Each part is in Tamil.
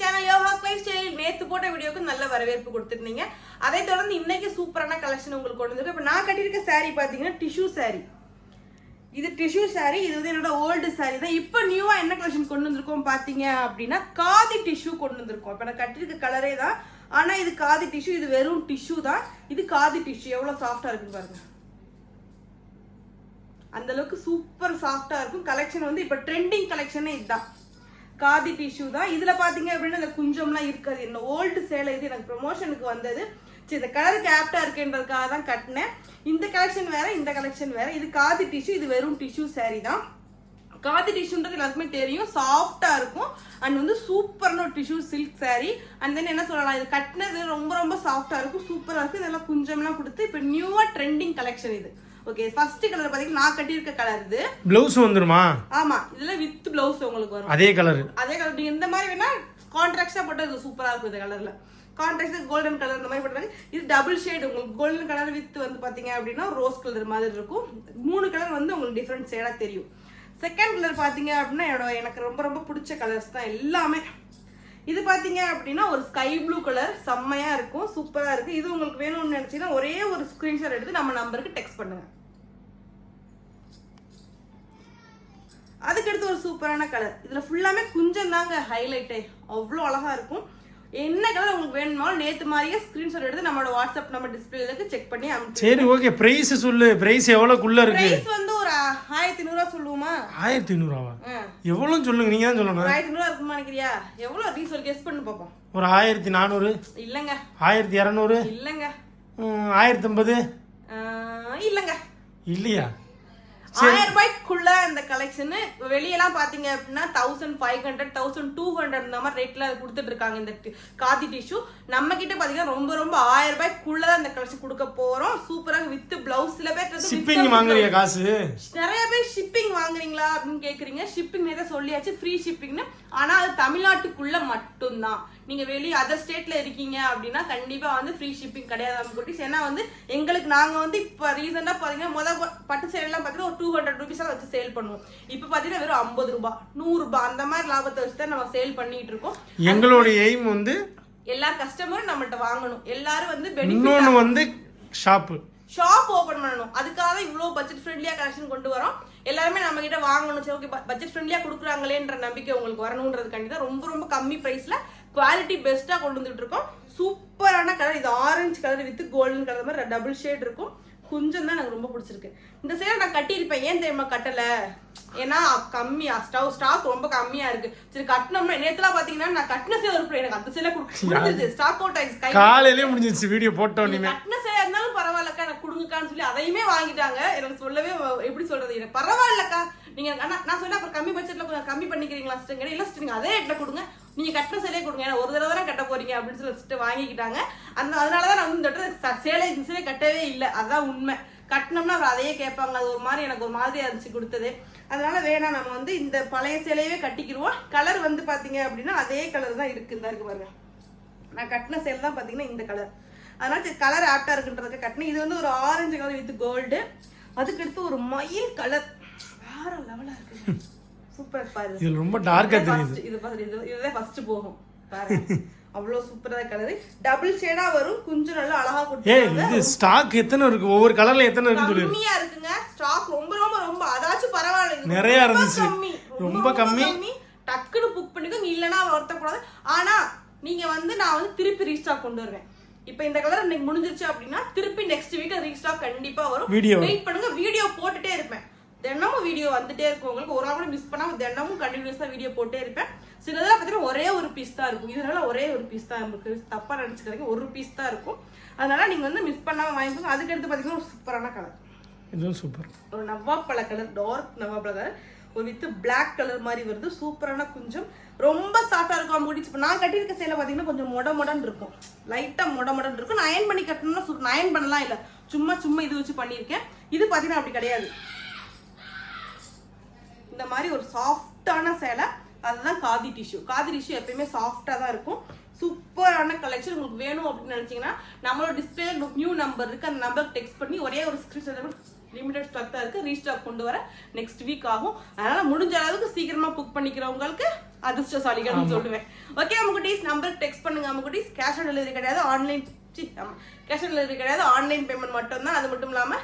Channel yogas life style. நேத்து போட்ட வீடியோக்கு நல்ல வரவேற்பு கொடுத்துருந்தீங்க. அதை தொடர்ந்து இன்னைக்கு சூப்பரான கலெக்ஷன் உங்களுக்கு கொண்டு வந்திருக்கு. இப்போ நான் கட்டியிருக்க saree பாத்தீங்கன்னா டிஷ்யூ saree. இது டிஷ்யூ saree. இது வந்து என்னோட ஓல்டு saree தான். இப்போ நியூவா என்ன கலெக்ஷன் கொண்டு வந்திருக்கோம் பாத்தீங்க அப்படின்னா காதி டிஷ்யூ கொண்டு வந்திருக்கோம். இப்போ நான் கட்டியிருக்க கலரே தான், ஆனா இது காதி டிஷ்யூ. இது வெறும் டிஷ்யூ தான். இது காதி டிஷ்யூ. எவ்வளவு சாஃப்டா இருக்குன்னு பாருங்க. அந்த அளவுக்கு சூப்பர் சாஃப்டா இருக்கும். கலெக்ஷன் வந்து இப்ப ட்ரெண்டிங் கலெக்ஷனே இதுதான், காதி டிஷ்யூ தான். இதுல பாத்தீங்க அப்படின்னா இந்த குஞ்சம்லாம் இருக்காது. என்ன ஓல்டு சேலை இது எனக்கு ப்ரொமோஷனுக்கு வந்தது. சரி, இந்த கலருக்கு ஆப்டா இருக்குன்றதுக்காக தான் கட்டினேன். இந்த கலெக்ஷன் வேற, இந்த கலெக்ஷன் வேற. இது காதி டிஷ்யூ, இது வெறும் டிஷ்யூ saree தான். காதி டிஷ்யூன்றது எல்லாருக்குமே தெரியும், சாஃப்டா இருக்கும். அண்ட் வந்து சூப்பரான ஒரு tissue silk saree. And then என்ன சொல்லலாம், இது கட்டினது ரொம்ப ரொம்ப சாஃப்டா இருக்கும், சூப்பரா இருக்கு. இதெல்லாம் குஞ்சம்லாம் கொடுத்து இப்போ நியூவா ட்ரெண்டிங் கலெக்ஷன் இது. ஓகே, ஃபர்ஸ்ட் கலர் பாத்தீங்கன்னா நான் கட்டி இருக்க கலர் இது. ப்ளவுஸ் வந்துருமா? ஆமா, இதுல வித் ப்ளவுஸ் உங்களுக்கு வரும். அதே கலர், அதே கலர். நீங்க இந்த மாதிரி வேணா கான்ட்ராஸ்டா போட்டது சூப்பரா இருக்கும். இந்த கலர்ல கான்ட்ராஸ்ட் கோல்டன் கலர் இந்த மாதிரி போட்டாங்க. இது டபுள் ஷேட். உங்களுக்கு கோல்டன் கலர் வித் வந்து பாத்தீங்க அப்படின்னா ரோஸ் கலர் மாதிரி இருக்கும். 3 கலர் வந்து உங்களுக்கு டிஃபரெண்ட் ஷேடா தெரியும். செகண்ட் கலர் பாத்தீங்க அப்படின்னா எனக்கு ரொம்ப ரொம்ப பிடிச்ச கலர்ஸ் தான் எல்லாமே. இது பாத்தீங்க அப்படின்னா ஒரு ஸ்கை ப்ளூ கலர், செம்மையா இருக்கும், சூப்பரா இருக்கு. இது உங்களுக்கு வேணும்னு நினைச்சீங்கன்னா ஒரே ஒரு ஸ்கிரீன்ஷாட் எடுத்து நம்ம நம்பருக்கு டெக்ஸ்ட் பண்ணுங்க. அதுக்கடுத்து ஒரு சூப்பரான கலர். இதுல ஃபுல்லாமே குஞ்சம் தாங்க ஹைலைட்டே, அவ்வளோ அழகா இருக்கும். என்ன கலர் உங்களுக்கு வேணுமாலும் நேத்து மாதிரியே ஸ்கிரீன்ஷாட் எடுத்து நம்மளோட வாட்ஸ்அப் நம்பர் டிஸ்பிளேல செக் பண்ணி அனுப்பிச்சு. சரி, ஓகே. பிரைஸ் சொல்லு. பிரைஸ் எவ்வளவுக்குள்ள இருக்கு? பிரைஸ் வந்து ஒரு 1500 சொல்லுவோமா? 1500வா? எவ்வளவு சொல்லுங்க, நீங்க தான் சொல்லணும். 1500 இருக்குமா நினைக்கிறியா? எவ்வளவு நீ சொல்லி கெஸ் பண்ணி பாப்போம். ஒரு 1400? இல்லங்க. 1200? இல்லங்க. 1050? இல்லங்க. இல்லையா? 1000 ரூபாய்க்குள்ள இந்த கலெக்ஷன். வெளியெல்லாம் பாத்தீங்க அப்படின்னா 1500, 1200 இந்த மாதிரி ரேட்ல கொடுத்துட்டு இருக்காங்க இந்த காதி டிஷ்யூ. நம்ம கிட்ட பாத்தீங்கன்னா ரொம்ப ரொம்ப 1000 ரூபாய்க்குள்ள இந்த கலெக்ஷன் கொடுக்க போறோம். சூப்பரா வித் பிளவுஸ். சில பேர் ஷிப்பிங் வாங்குறீங்க காசு, நிறைய பேர் ஷிப்பிங் வாங்குறீங்களா அப்படின்னு கேக்குறீங்க. ஷிப்பிங் நேரா சொல்லியாச்சு, ஃப்ரீ ஷிப்பிங்னு. ஆனா அது தமிழ்நாட்டுக்குள்ள மட்டும்தான். நீங்க வெளியே அதர் ஸ்டேட்ல இருக்கீங்க அப்படின்னா கண்டிப்பா வந்து ஃப்ரீ ஷிப்பிங் கிடையாது. ஏன்னா வந்து எங்களுக்கு நாங்க வந்து இப்ப ரீசெண்டா பாத்தீங்கன்னா பட்டு சேல் எல்லாம் பாத்தீங்கன்னா ஒரு 200 rupees வச்சு சேல் பண்ணுவோம். இப்ப பாத்தீங்கன்னா வெறும் 50 ரூபாய் 100 ரூபாய் அந்த மாதிரி லாபத்தை வச்சுதான் நம்ம சேல் பண்ணிட்டு இருக்கோம். எங்களோட எய்ம் வந்து எல்லா கஸ்டமரும் நம்மள்ட்ட வாங்கணும், எல்லாரும் வந்து இன்னொன்னு வந்து ஷாப் ஓபன் பண்ணணும். அதுக்காக இவ்வளவு பட்ஜெட் ஃப்ரெண்ட்லியா கலெக்ஷன் கொண்டு வரோம். எல்லாருமே நம்ம கிட்ட வாங்கணும். சரி, ஓகே, பட்ஜெட் ஃப்ரெண்ட்லியா கொடுக்குறாங்களேன்ற நம்பிக்கை உங்களுக்கு வரணும்ன்றதுக்காண்டி தான் ரொம்ப ரொம்ப கம்மி பிரைஸ்ல குவாலிட்டி பெஸ்டா கொண்டு வந்துட்டு இருக்கோம். சூப்பரான கலர். இது orange colour with golden colour மாதிரி டபுள் ஷேட் இருக்கும். குஞ்சம் தான் எனக்கு ரொம்ப பிடிச்சிருக்கு. இந்த சேலை நான் கட்டியிருப்பேன். ஏன் தெரியுமா கட்டல? ஏன்னா கம்மியா ஸ்டாக் ரொம்ப கம்மியா இருக்கு. சரி, கட்டணும்னா நேத்துலாம் பாத்தீங்கன்னா நான் கட்டின சேலை ஒரு எனக்கு அந்த சேலை கொடுத்துருச்சு. ஸ்டாக் அவுட் ஆயிடுச்சு, காலையிலேயே முடிஞ்சிருச்சு. வீடியோ போட்டோம். கட்டின சேலை இருந்தாலும் பரவாயில்லக்கா, எனக்கு கொடுங்கக்கான்னு சொல்லி அதையுமே வாங்கிட்டாங்க. எனக்கு சொல்லவே எப்படி சொல்றது, எனக்கு பரவாயில்லக்கா நீங்க. நான் சொன்னா அப்புறம் கம்மி பட்ஜெட்ல கொஞ்சம் கம்மி பண்ணிக்கிறீங்களா சிஸ்டர்? இல்ல சிஸ்டர், நீங்க அதே ரேட்ல கொடுங்க, நீங்க கட்டின சேலையே கொடுங்க, ஏன்னா ஒரு தடவை தான் கட்ட போறீங்க அப்படின்னு சொல்லி சிஸ்டர் வாங்கிக்கிட்டாங்க. அதனாலதான் நான் வந்து இந்த சேலை கட்டவே இல்லை. அதான் உண்மை. கட்டினோம்னா அவர் அதையே கேட்பாங்க. அது ஒரு மாதிரி எனக்கு ஒரு மாதிரி இருந்துச்சு கொடுத்தது. அதனால வேணாம், நம்ம வந்து இந்த பழைய சேலையவே கட்டிக்கிடுவோம். கலர் வந்து பாத்தீங்க அப்படின்னா அதே கலர் தான் இருக்கு. இந்த இருக்கு பாருங்க, நான் கட்டின சேலை தான் பாத்தீங்கன்னா இந்த கலர். அதனால கலர் ஆப்டா இருக்குன்றதுக்கு கட்டினேன். இது வந்து ஒரு ஆரஞ்சு கலர் வித் கோல்டு. அதுக்கடுத்து ஒரு மயில் கலர், வேற லெவலா இருக்கு, சூப்பர் பாரு. இது ரொம்ப டார்க்கா தெரியுது. இதுதான் ஃபர்ஸ்ட் போகும் பாருங்க. அவ்வளவு சூப்பரா கலர், டபுள் ஷேடா வரும். கொஞ்சம் நல்லா அழகா கொடுத்துருக்காங்க. இது ஸ்டாக் எத்தனை இருக்கு? ஒவ்வொரு கலர்ல எத்தனை இருக்கு சொல்லு. கம்மியா இருக்குங்க ஸ்டாக். ரொம்ப ரொம்ப ரொம்ப அதாச்சும் பரவாயில்லை, நிறைய இருந்துச்சு. ரொம்ப கம்மி. டக்குன்னு புக் பண்ணிக்கோங்க, இல்லனா வருத்தக்கூடாது. ஆனா நீங்க வந்து நான் வந்து திருப்பி ரீஸ்டாக் கொண்டு வருவேன். இப்போ இந்த கலர் இன்னைக்கு முடிஞ்சிருச்சு அப்படின்னா திருப்பி நெக்ஸ்ட் வீக் ரீஸ்டாக் கண்டிப்பா வரும். வெயிட் பண்ணுங்க, வீடியோ போட்டுட்டே இருப்பேன். தினமும் வீடியோ வந்துட்டே இருக்கும். உங்களுக்கு ஒரு நாள் கூட மிஸ் பண்ணாம தினமும் கண்டினியூஸா வீடியோ போட்டே இருப்பேன். சிலதெல்லாம் பார்த்தீங்கன்னா ஒரே ஒரு பீஸ் தான் இருக்கும். இதனால ஒரே ஒரு பீஸ் தான் இருக்கு, தப்பா நினைச்சுக்கிறீங்க, ஒரு பீஸ் தான் இருக்கும். அதனால நீங்க வந்து மிஸ் பண்ணாம வாங்கிக்கோங்க. அதுக்கடுத்து பார்த்தீங்கன்னா ஒரு சூப்பரான கலர், இதுவும் சூப்பர், ஒரு நவாப்பழ கலர், டார்க் நவாப்பழ கலர், ஒரு வித் பிளாக் கலர் மாதிரி வருது. சூப்பரான குஞ்சம், ரொம்ப சாஃப்டா இருக்கும். முடிச்சு நான் கட்டியிருக்க சேலை பார்த்தீங்கன்னா கொஞ்சம் மொடமொடன் இருக்கும், லைட்டா மொடமொடன் இருக்கும். நான் அயன் பண்ணி கட்டணும்னா நான் அயன் பண்ணலாம் இல்லை, சும்மா இது வச்சு பண்ணியிருக்கேன். இது பார்த்தீங்கன்னா அப்படி கிடையாது. இந்த மாதிரி ஒரு சாஃப்டான சேலை, அதுதான் காதி டிஷ்யூ. காதி டிஷ்யூ எப்பயுமே சாஃப்டா தான் இருக்கும். சூப்பரான கலெக்ஷன். உங்களுக்கு வேணும் அப்படின்னு நினைச்சீங்கன்னா நம்மளோட டிஸ்பிளே நியூ நம்பர் இருக்கு, அந்த நம்பருக்கு டெக்ஸ்ட் பண்ணி ஒரே ஒரு ஸ்கிரீன்ஷாட், லிமிடெட் ஸ்டாக் தான் இருக்கு, ரீஸ்டாக் கொண்டு வர நெக்ஸ்ட் வீக் ஆகும். அதனால முடிஞ்ச அளவுக்கு சீக்கிரமா புக் பண்ணிக்கிறவங்களுக்கு அதிர்ஷ்டசாலிகள்னு சொல்லுவேன். ஓகே அம்முக்குட்டீஸ், நம்பர் டெக்ஸ்ட் பண்ணுங்க அம்முக்குட்டீஸ். கேஷ் ஆன் டெலிவரி கிடையாது, ஆன்லைன் கேஷ் ஆன் டெலிவரி கிடையாது, ஆன்லைன் பேமெண்ட் மட்டும் தான். அது மட்டும் இல்லாம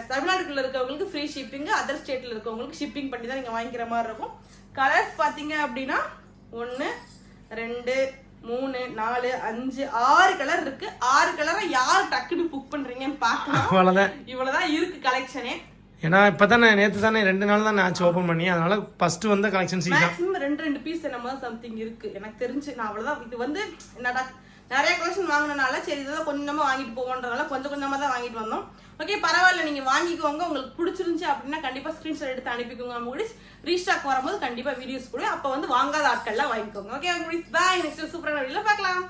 தமிழ்நாட்டுக்குள்ள இருக்கவங்களுக்கு ஃப்ரீ ஷிப்பிங், அதர் ஸ்டேட்ல இருக்கவங்களுக்கு ஷிப்பிங் பண்ணி தான் நீங்க வாங்கிக்கிற மாதிரி இருக்கும். கலர்ஸ் பாத்தீங்க அப்படின்னா 1 2 3 4 5 6 கலர் இருக்கு. 6 கலரை யார் டக்குன்னு புக் பண்றீங்கன்னு பாக்கலாம். அவ்வளவுதான், இவ்வளவுதான் இருக்கு கலெக்ஷனே. ஏன்னா இப்பதானே நேத்து தானே 2 நாள் தான் ஆச்சு ஓபன் பண்ணி, அதனால ஃபர்ஸ்ட் வந்த கலெக்ஷன்ஸ் இதான். மேக்ஸிமம் 2 பீஸ் என்னமோ சம்திங் இருக்கு எனக்கு தெரிஞ்சு. நான் அவ்வளவுதான். இது வந்து என்னடா நிறைய கலெக்ஷன் வாங்கினனால சரி இதெல்லாம் கொஞ்சமா வாங்கிட்டு போவோன்றதால கொஞ்சம் கொஞ்சமா தான் வாங்கிட்டு வந்தோம். ஓகே பரவாயில்ல, நீங்க வாங்கிக்கோங்க. உங்களுக்கு பிடிச்சிருந்துச்சு அப்படின்னா கண்டிப்பா ஸ்கிரீன்ஷாட் எடுத்து அனுப்பிக்கோங்க. உங்களுக்கு ரீஸ்டாக் வரும்போது கண்டிப்பா வீடியோஸ் கூட அப்ப வந்து வாங்காத ஆட்கள்லாம் வாங்கிக்கோங்க. ஓகே பாய், நெக்ஸ்ட் சூப்பரான வீடியோல பார்க்கலாம்.